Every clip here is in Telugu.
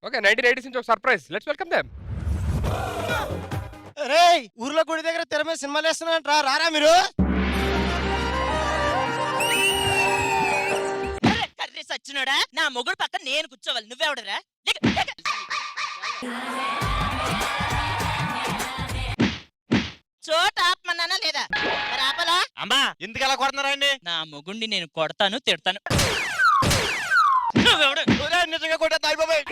ఓకే 1980s నుంచి ఒక సర్ప్రైజ్. Let's welcome them. రేయ్ ఊర్లో గుడి దగ్గర తెర మీద సినిమాలు వేస్తున్నారంట, రారా మీరు? కర్రీ సచ్చినోడా, నా మొగుడు పక్కన నేను కూర్చోవాలి, నువ్వెవడరా? చోట ఆపమన్నానా లేదా? మరి ఆపలా? అమ్మా ఎందుకు అలా కొడుతున్నారండి? నా మొగుడిని నేను కొడతాను, తిడతాను. నిజంగా కొట్టే తాయిబాబాయ్.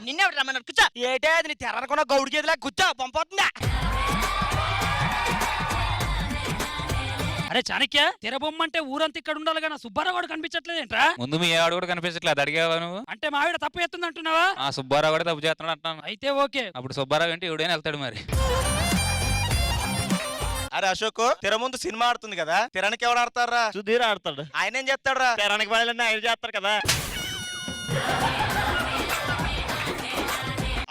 నిన్నెవడు రమ్మన్నాడు? కూర్చో. ఏటే అది నీ తెరనుకున్న గౌడి గేదిలా కూర్చో, పంపవుతుందా? అరే చాణక్య, తెరబొమ్మంటే ఊరంతా ఇక్కడ ఉండాలి కానీ సుబ్బారావు కూడా కనిపించట్లేదేంట్రా? ముందు మీ ఆవిడ కూడా కనిపించట్లేదు, అడిగావా నువ్వు? అంటే మా ఆవిడ తప్పు ఎత్తుంది అంటున్నావా? ఆ సుబ్బారావు కూడా తప్పు చేస్తున్నాడు అంటున్నాను. అయితే ఓకే. అప్పుడు సుబ్బారావు ఏంటి ఎవడైనా వెళ్తాడు మరి. అరే అశోక్, తెర ముందు సినిమా ఆడుతుంది కదా, తెరానికి ఎవరు ఆడతారా? సుధీర్ ఆడతాడు. ఆయన ఏం చేస్తాడు రా? తెరానికి పనులన్నీ ఆయన చేస్తారు కదా.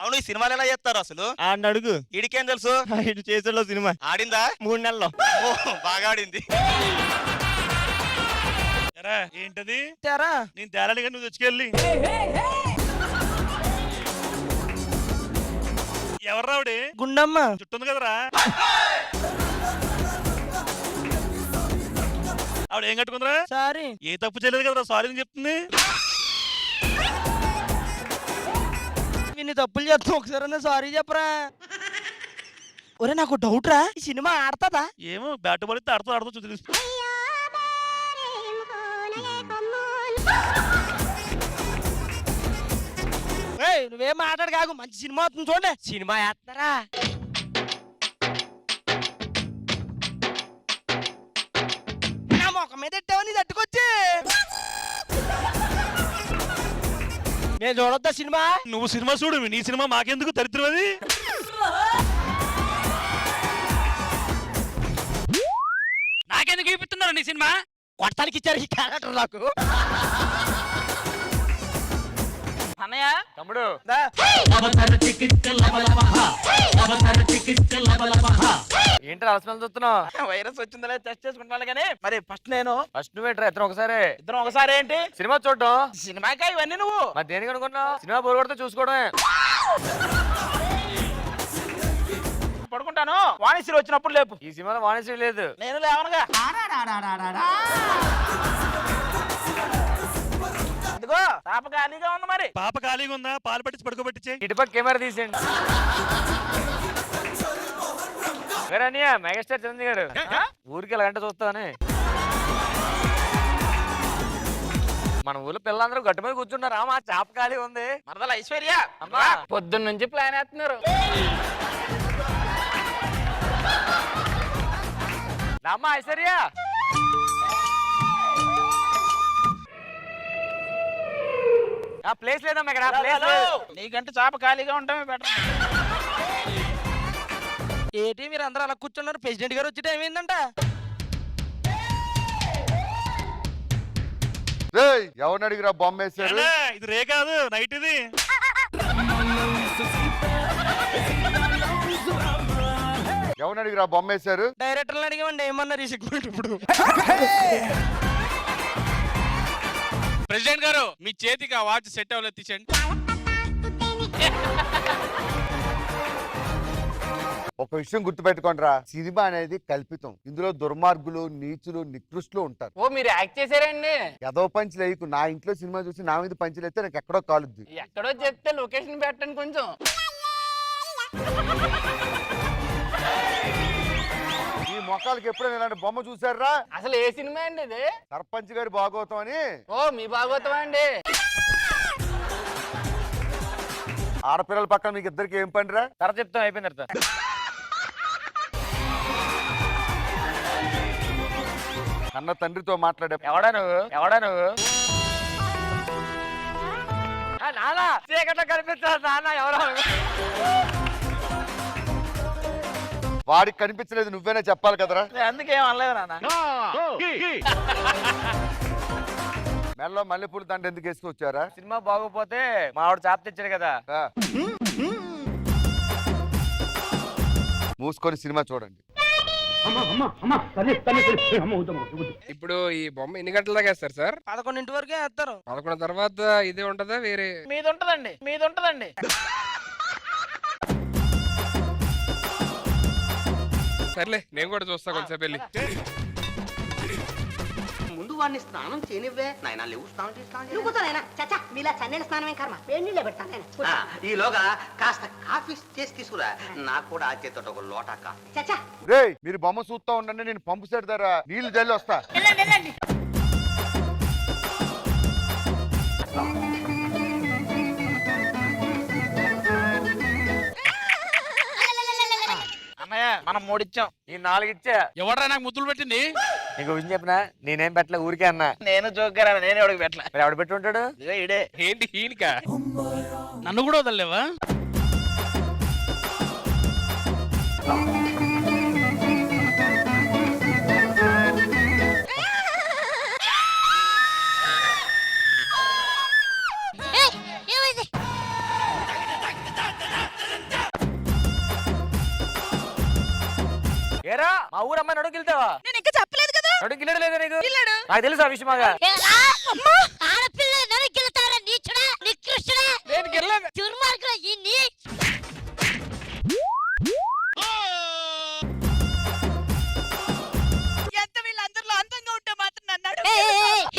అవును, ఈ సినిమాలు ఎలా చేస్తారు అసలు? అడుగు. ఇడికేం తెలుసు? ఇటు చేసేలో సినిమా ఆడిందా 3 నెలల్లో. ఓ బాగా ఆడింది. ఏంటది? తెరా నేను తేరాలిగా నువ్వు తెచ్చుకెళ్ళి. ఎవరు రావుడి? గుండమ్మ చుట్టుంది కదరా. ఆవిడ ఏం కట్టుకుందరా? సారీ. ఏ తప్పు చేయలేదు కదరా, సారీ అని చెప్తుంది. ఇన్ని తప్పులు చేస్తాం, ఒకసారి సారీ చెప్పరా. ఒరే నాకు డౌట్ రా, ఈ సినిమా ఆడతాదా? ఏమో బ్యాట్ బాల్ అయితే ఆడుతూ చూసి. నువ్వేం మాట్లాడు కాకు, మంచి సినిమా అవుతుంది చూడండి. సినిమా వేస్తారా? నా మొఖం మీద ఎట్టావు నీ తట్టుకొచ్చి. నేను చూడొద్దా సినిమా? నువ్వు సినిమా చూడు, నీ సినిమా మాకెందుకు దరిద్రం అది. నాకెందుకు చూపిస్తున్నారు నీ సినిమా? కొట్టానికి ఇచ్చారు ఈ క్యారెక్టర్ నాకు. అన్నయ్య, తమ్ముడు ఏంటి అలసమని చూస్తున్నావు? వైరస్ వచ్చిందా టెస్ట్ చేసుకుంటున్నాను కానీ మరి ఫస్ట్ నేను. ఫస్ట్ నువ్వు ఏంట్రా? ఇద్దరం ఒకసారి ఏంటి సినిమా చూడడం? సినిమాకా ఇవన్నీ నువ్వు మరి దేనికి అనుకున్నావు? సినిమా బోర్ కొడితే చూసుకోవడమే. పడుకుంటాను, వాణిశ్రీ వచ్చినప్పుడు లేపు. ఈ సినిమాలో వాణిశ్రీ లేదు, నేను లేవనగా. ఇదిగో పాప ఖాళీగా ఉంది, మరి పాప ఖాళీగా ఉందా? పాలు పట్టించి పడుకోబెట్టించే. ఇటుపక్క కెమెరా తీసేయండి. మెగాస్టార్ చిరంజీవి గారు ఊరికి ఎలా గంట చూస్తామని మన ఊళ్ళో పిల్లలందరూ గట్టు మీద కూర్చున్నారు. మా చాప ఖాళీ ఉంది. మరదల ఐశ్వర్య పొద్దున్న నుంచి ప్లాన్ వేస్తున్నారు. అమ్మా ఐశ్వర్య, ప్లేస్ లేదమ్మా ఇక్కడ. నీకంటే చాప ఖాళీగా ఉంటామే బెటర్. ఏంటి మీరు అందరూ అలా కూర్చున్నారు? ప్రెసిడెంట్ గారు వచ్చి టైం ఏందంట? ఎవరిని అడిగిరా బొమ్మ వేసారు? ఇది రే కాదు, నైట్ ఇది. ఎవరిని అడిగిరా బొమ్మ వేసారు? డైరెక్టర్లు అడిగామండి, ఏమన్నారు ఈ సెగ్మెంట్ ఇప్పుడు? ప్రెసిడెంట్ గారు, మీ చేతికి ఆ వాచ్ సెట్ అవ్వలేదు, తీసేయండి. ఒక విషయం గుర్తుపెట్టుకోండిరా, సినిమా అనేది కల్పితం. ఇందులో దుర్మార్గులు, నీచులు, నికృష్టులు ఉంటారు. ఓ మీరు యాక్ట్ చేశారండి? ఏదో పంచులు వేయకు. నా ఇంట్లో సినిమా చూసి నా మీద పంచులు అయితే నాకు ఎక్కడో కాలుద్ది. ఎక్కడో చెప్తే లొకేషన్ పెట్టండి కొంచెం. ఈ మొక్కలకి ఎప్పుడైనా ఇలాంటి బొమ్మ చూసారా? అసలు ఏ సినిమా అండి ఇది? సర్పంచ్ గారి భాగవతం అని. ఓ మీ భాగవతం అండి. ఆడపిల్లల పక్కన మీకు ఇద్దరికి ఏం పనిరా? తర్వాత చెప్తాం, అయిపోయిన తర్వాత. అన్న తండ్రితో మాట్లాడే. ఎవడా నువ్వు? నాన్న చీకట్లో కనిపిస్తాడు నాన్న. ఎవరో వాడికి కనిపించలేదు, నువ్వేనా చెప్పాలి కదరా? అందుకేం అనలేదు నాన్న. మెల్లో మల్లెపూలు దండ ఎందుకు వేసుకొచ్చారా? సినిమా బాగోపోతే మా ఆవిడ చాప తెచ్చాడు కదా. మూసుకొని సినిమా చూడండి. ఇప్పుడు ఈ బొమ్మ ఎన్ని గంటల దాకా వేస్తారు సార్? 11 వరకే వేస్తారు. 11 తర్వాత ఇదే ఉంటదా వేరే? మీద ఉంటదండి. సర్లే నేను కూడా చూస్తా కొంచెం వెళ్ళి. ముందు వాడిని స్నానం చేయనివ్వే నాయన లేవు స్నానం చేస్తాను చచ్చా మీలా చన్నీళ్ళ స్నానం ఏం కర్మ వేడి నీళ్ళే పెడతాను ఈలోగా కాస్త కాఫీ చేసి తీసుకురా నాకు కూడా ఆ చేతితో ఒక లోటా కాఫీ చచ్చా రే మీరు బొమ్మ చూస్తా ఉండండి, నేను పంపు సెట్ ధర నీళ్లు జల్లి వస్తా. అన్నయ్య మనం 3 ఇచ్చాం, ఈ 4 ఇచ్చా. ఎవడరా నాకు ముద్దులు పెట్టింది? నీకు విషయం చెప్పినా నేనేం పెట్టలే, ఊరికే అన్నా. నేను జోకరా, నేను ఎవడికి పెట్టలే. మరి ఎవడు పెట్టి ఉంటాడు? ఇడే. ఏంటి ఈయనకా? నన్ను కూడా వదలలేవా? ఏరా మా ఊరు అమ్మాయి నడుగు వెళ్తావా? నేను ఇంకా చెప్పలేదు కదా. నడుగు గిల్లడు లేదా నీకు? గిల్లాడు. నాకు తెలుసు ఆ విషయం. ఆడపిల్ల నరికెళ్తారా నీచుడా నికృష్టుడా? నేను గెలలేదు. దుర్మార్గుడా ఇన్ని. ఎంత వీళ్ళందరిలో అందంగా ఉంటే మాత్రం అన్నాడు.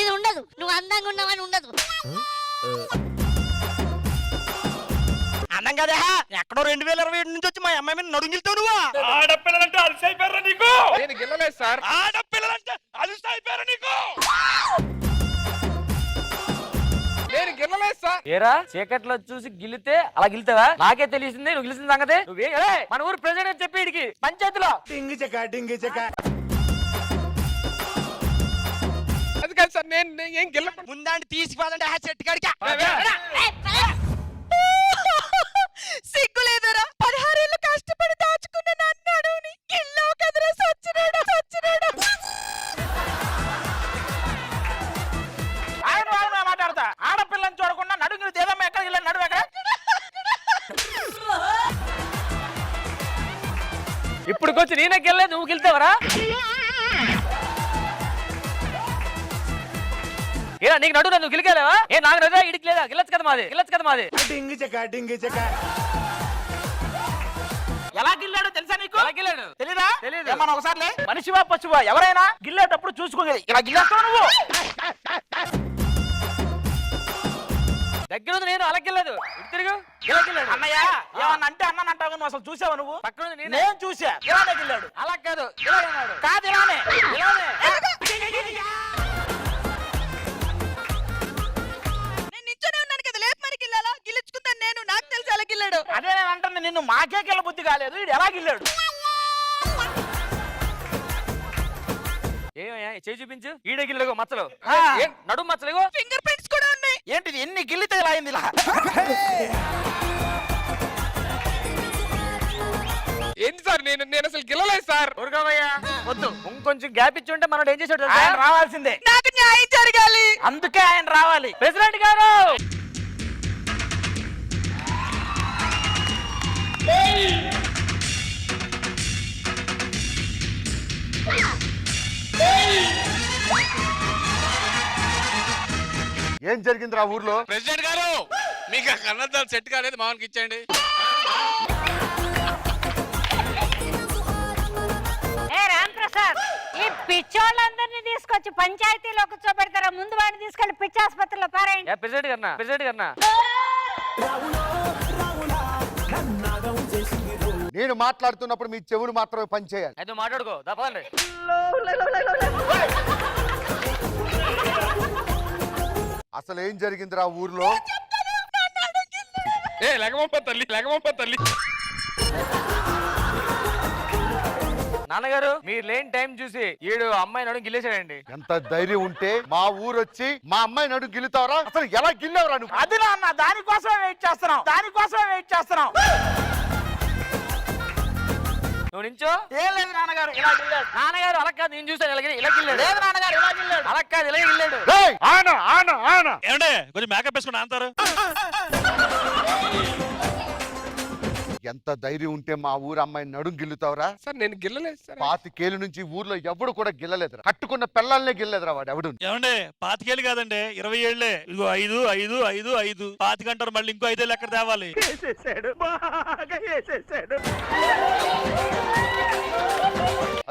ఇది ఉండదు, నువ్వు అందంగా ఉన్నావని ఉండదు. అన్నం కదా ఎక్కడో 2027 నుంచి వచ్చి మా అమ్మాయి మీద నడుగిలుతావు నువ్వు. ఆడపిల్లలంటే అలసైపోయారా నీకు? నేను గెలలేదు సార్. ఆడపిల్లలంటే అలసైపోయారా నీకు? నేను గెలలేదు సార్. ఏరా చీకట్లో చూసి గిల్లితే అలా గిల్తావా? నాకే తెలిసింది నువ్వు గెలిచిన సంగతి. నువ్వే మన ఊరు ప్రెసిడెంట్ అని చెప్పి ఇడికి పంచాయతీలో అది కాదు సార్, నేను ఏం గెలలేదు. ముందాంటి తీసిపోదంటే ఆ చెట్టు కాడికి. సిగ్గులేదరా? 16 ఏళ్ళు కష్టపడి దాచుకున్న నన్నాడు గిల్లో కదరా సచ్చినాడు. మాట్లాడతా ఆడపిల్లని చూడకుండా నడుగులు దేదమ్మ ఎక్కడికి వెళ్ళాను నడువు ఎక్కడ? ఇప్పుడుకొచ్చి నేనే గెలలేదు, నువ్వు గెలుతావరా? ఏరా నీకు నడు నువ్వు గెలికాలేవా? ఏ నాకు నడుదా ఇడికి లేదా? గిల్లచ్చు కదా మాది. ఎలా గిల్లాడు తెలుసా నీకు? తెలీదా? తెలీదు. మనం ఒకసారి మనిషివా పశువా ఎవరైనా గిల్లేటప్పుడు చూసుకోగలి. ఇలా గిల్లేస్తావు నువ్వు. దగ్గర నేను అలా గిల్లదు. ఇటు తిరుగు. అన్నయ్య ఏమన్నా అంటే అన్న అంటావు, నువ్వు అసలు చూసావా? నువ్వు పక్కన నేను చూసా. ఇలానే గిల్లాడు. అలా కాదు కాదు ఇలానే అదే నేను అంటుంది నిన్ను. మాకే గిల్ల బుద్ధి కాలేదు, ఇది ఎలా గిల్లాడు? ఏమయ్యా చేయి చూపించు. ఈడే గిల్లగో మచ్చలు, నడుము మచ్చలు, ఫింగర్ ప్రింట్స్ కూడా ఉన్నాయి. ఏంటిది ఎన్ని గిల్లితే ఇలా అయింది? ఇలా ఏంటి సార్? నేను అసలు గెలలేదు సార్. ఊరుకోవయ్యా వద్దు. ఇంకొంచెం గ్యాప్ ఇచ్చి ఉంటే మనం ఏం చేసాడు? ఆయన రావాల్సిందే. నాకు న్యాయం జరగాలి. అందుకే ఆయన రావాలి. ప్రెసిడెంట్ గారు ఏం జరిగింది ఆ ఊర్లో? ప్రెసిడెంట్ గారు మీకు ఆ కన్నద్దాలు సెట్ కాలేదు, మామూలుకి ఇచ్చేయండి. రాంప్రసాద్, ఈ పిచ్చోళ్ళందరినీ తీసుకొచ్చి పంచాయతీలో కూర్చోబెడతారా? ముందు వాడిని తీసుకెళ్లి పిచ్చి ఆసుపత్రిలో పారాయండి. ప్రెసిడెంట్ గారు నేను మాట్లాడుతున్నప్పుడు మీ చెవులు మాత్రమే పనిచేయాలి. అయితే మాట్లాడుకో తప్పండి. అసలు ఏం జరిగింది ఆ ఊర్లో? లెగమంప తల్లి. నాన్నగారు మీరు లేని టైం చూసి ఈడు అమ్మాయి నడుము గిల్లేసాడండి. ఎంత ధైర్యం ఉంటే మా ఊరు వచ్చి మా అమ్మాయి నడు గిల్లుతావరా? అసలు ఎలా గిల్లావరా నువ్వు? అది నాన్న దానికోసమే వెయిట్ చేస్తున్నాం. నువ్వు నించో. ఏం లేదు నాన్నగారు ఇలా గిల్లాడు. నాన్నగారు అలా కాదు, నేను చూసాను ఇలా గిల్లాడు. లేదు నాన్నగారు ఇలా గిల్లాడు. అలా కాదు ఇలా గిల్లాడు. ఆనా ఏమంటే కొంచెం మేకప్ వేసుకుని అంటారు. ఎంత ధైర్యం ఉంటే మా ఊరు అమ్మాయిని నడుం గిల్లుతావురా? సార్ నేను గిల్లలేదు సార్. 25 ఏళ్ళ నుంచి ఊర్లో ఎవడు కూడా గిల్లలేదురా. కట్టుకున్న పిల్లల్నే గిల్లలేదురా వాడు ఎవడు. ఏమండి 25 కాదండి 20 ఏళ్లే. ఇదిగో 5 5 5 5 25 అంటారు, మళ్ళీ ఇంకో 5 ఏళ్ళు ఎక్కడ తేవాలి?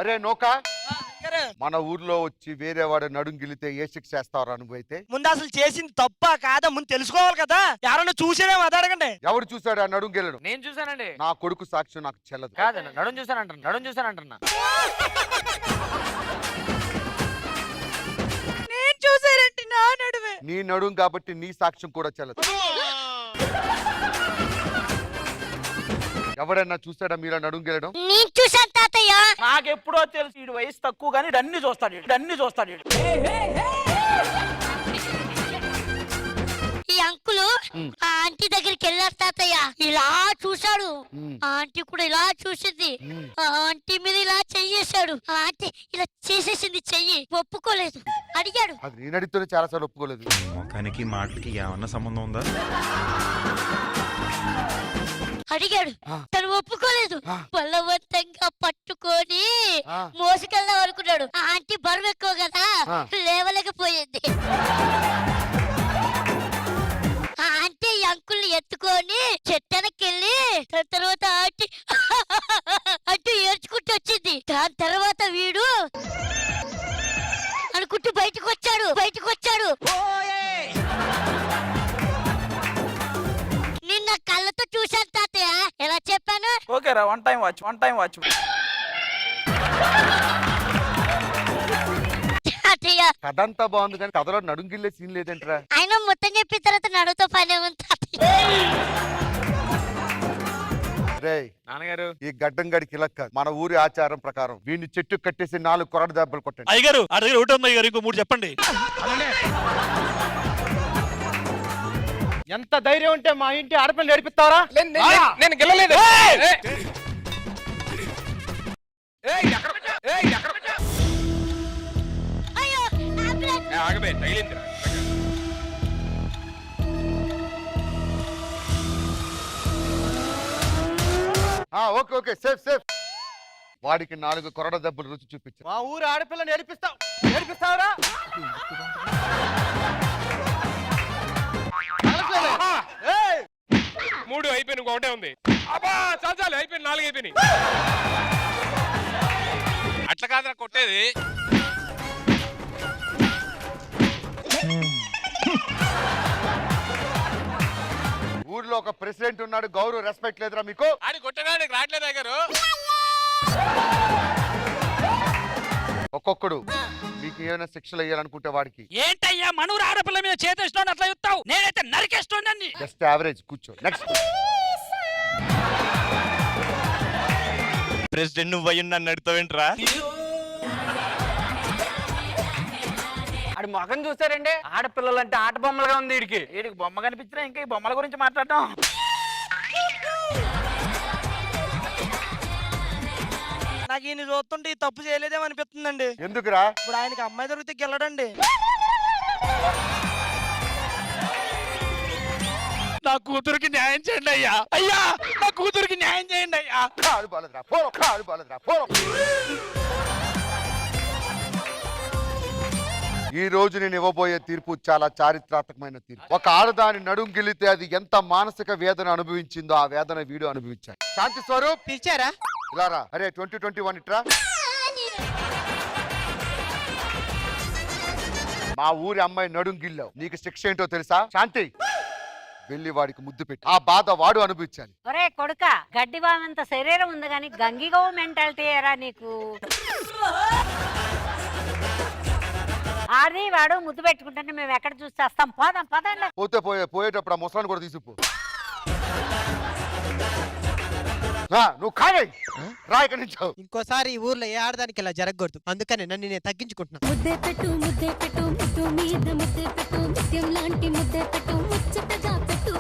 అరే నోకా, మన ఊర్లో వచ్చి వేరే వాడు నడుం గిల్లితే ఏ శిక్ష చేస్తావరా నువ్వైతే? ముందు అసలు చేసింది తప్ప కాదా ముందు తెలుసుకోవాలి కదా. ఎవరన్నా చూసేదేమో అది అడగండి. ఎవడు చూసాడు ఆ నడుం గిల్లడం? నేను చూసానండి. నా కొడుకు సాక్ష్యం నాకు చెల్లదు. కాదన్న నడుం చూసానంటున్నా. నేను చూసానంటే నా నడువే. నీ నడుం కాబట్టి నీ సాక్ష్యం కూడా చెల్లదు. ఎవడన్నా చూసాడా మీరా నడుం గిల్లడం? నేను చూసాను తాతయ్య. నాకెప్పుడో తెలుసు వీడి వయసు తక్కువ కానీ అన్ని చూస్తాడు వీడు. ఈ అంకులు ఆ ఆంటీ దగ్గరికి వెళ్ళారు తాతయ్య. ఇలా చూశాడు. ఆ ఆంటీ కూడా ఇలా చూసింది. ఆ ఆంటీ మీద ఇలా చెయ్యేశాడు. ఆ ఆంటీ ఇలా చేసేసింది, చెయ్యి ఒప్పుకోలేదు. అడిగాడు. అది నేను అడిగితేనే చాలా సార్లు ఒప్పుకోలేదు. ముఖానికి మాటలకి ఏమన్నా సంబంధం ఉందా? అడిగాడు, తను ఒప్పుకోలేదు. బలవంతంగా పట్టుకొని మోసుకెళ్దాం అనుకున్నాడు. ఆ ఆంటీ బరువు ఎక్కువ కదా, లేవలేకపోయింది. ఆ ఆంటీ ఈ అంకుల్ని ఎత్తుకొని చెట్టెనకెళ్ళి తర్వాత ఆంటీ అంటూ ఏడ్చుకుంటూ వచ్చింది. దాని తర్వాత వీడు అనుకుంటూ బయటకు వచ్చాడు. నిన్న కళ్ళతో చూశాను తాతయ్య. ఎలా చెప్పాను? ఓకేరా, వన్ టైం వాచ్. తాతయ్య కథ అంతా బాగుంది కానీ కథలో నడుం గిల్లే సీన్ లేదంటరా. ఆయన మొత్తం చెప్పిన తర్వాత నడుతో పనే ఉంది తాతయ్య. రేయ్ నాన్నగారు, ఈ గడ్డం గడికి ఇలా కాదు. మన ఊరి ఆచారం ప్రకారం వీడిని చెట్టు కట్టేసి 4 కొరడ దెబ్బలు కొట్టండి. అయ్యగారు ఆ దగ్గర ఒకటి ఉంది అయ్యగారు, ఇంకో 3 చెప్పండి. ఎంత ధైర్యం ఉంటే మా ఇంటి ఆడపిల్ల నేర్పిస్తారా? నేను గిల్లలేదు. అయ్యో అంబులెన్స్. ఆగబే, తగిలిందిరా. Okay safe. వాడికి 4 కొరడ దెబ్బలు రుచి చూపించు. మా ఊరు ఆడపిల్ల నేర్పిస్తావరా? మూడు అయిపోయింది, ఇంకొకటే ఉంది. అబ్బా చాలు అయిపోయింది, 4 అయిపోయినాయి. అట్లా కాదురా కొట్టేది. ఊర్లో ఒక ప్రెసిడెంట్ ఉన్నాడు, గౌరవ రెస్పెక్ట్ లేదురా మీకు? ఆడి కొట్టడానికి రావట్లేదు అయ్యగారు. ఒక్కొక్కడు మీకు ఏమైనా శిక్షలు వేయాలనుకుంటే వాడికి. ఏంటయ్యా మనూరు ఆడపిల్ల మీద చేతేస్తున్నాడు అట్లా చెప్తావు? నేనైతే నరికేస్తున్నాను. Just average. కూర్చో. నెక్స్ట్. ప్రెసిడెంట్ నువ్వు అయ్యి నన్ను అడుగుతావేంట్రా? ఆడి మొఖం చూసారండి, ఆడపిల్లలంటే ఆట బొమ్మలుగా ఉంది. వీడికి బొమ్మ కనిపించినా ఇంకా ఈ బొమ్మల గురించి మాట్లాడటం. నాకు ఈయన చూస్తుంటే ఈ తప్పు చేయలేదేమో అనిపిస్తుందండి. ఎందుకురా? ఇప్పుడు ఆయనకి అమ్మాయి దొరికితే గెలడండి. నా కూతురికి న్యాయం చేయండి అయ్యా. నా కూతురికి న్యాయం చేయండి అయ్యా. కాలు బాలదురా, పోరో. ఈ రోజు నేను ఇవ్వబోయే తీర్పు చాలా చారిత్రాత్మకమైన తీర్పు. ఒక ఆడదాని నడుం గిల్లితే అది ఎంత మానసిక వేదన అనుభవించిందో ఆ వేదన వీడు అనుభవించాడు. శాంతి స్వరూప్ పిలిచారా? ఇలా రా. అరే 2021 ఇట్రా. మా ఊరి అమ్మాయి నడుం గిల్లావు, నీకు శిక్ష ఏంటో తెలుసా? శాంతి వెళ్ళి వాడికి ముద్దు పెట్టి ఆ బాధ వాడు అనుభవించాలి. ఒరే కొడుక, గడ్డి బామంత శరీరం ఉంది కానీ గంగిగోవు మెంటాలిటీ ఏరా నీకు? ఆది వాడు ముద్దు పెట్టుకుంటే మేము ఎక్కడ చూసేస్తాం? పదండి. పోయేటప్పుడు ఆ ముసలాన్ని కూడా తీసుకుపో. నువ్వు కాదే రా ఇక్కడి నుంచి. ఇంకోసారి ఈ ఊర్లో ఏ ఆడదానికి ఇలా జరగకూడదు, అందుకని నన్ను నేను తగ్గించుకుంటున్నా. ముద్దే పెట్టు ముద్దు మీద ముద్దే పెట్టు, ముత్యం లాంటి ముద్దే పెట్టు, ముచ్చటగా పెట్టు.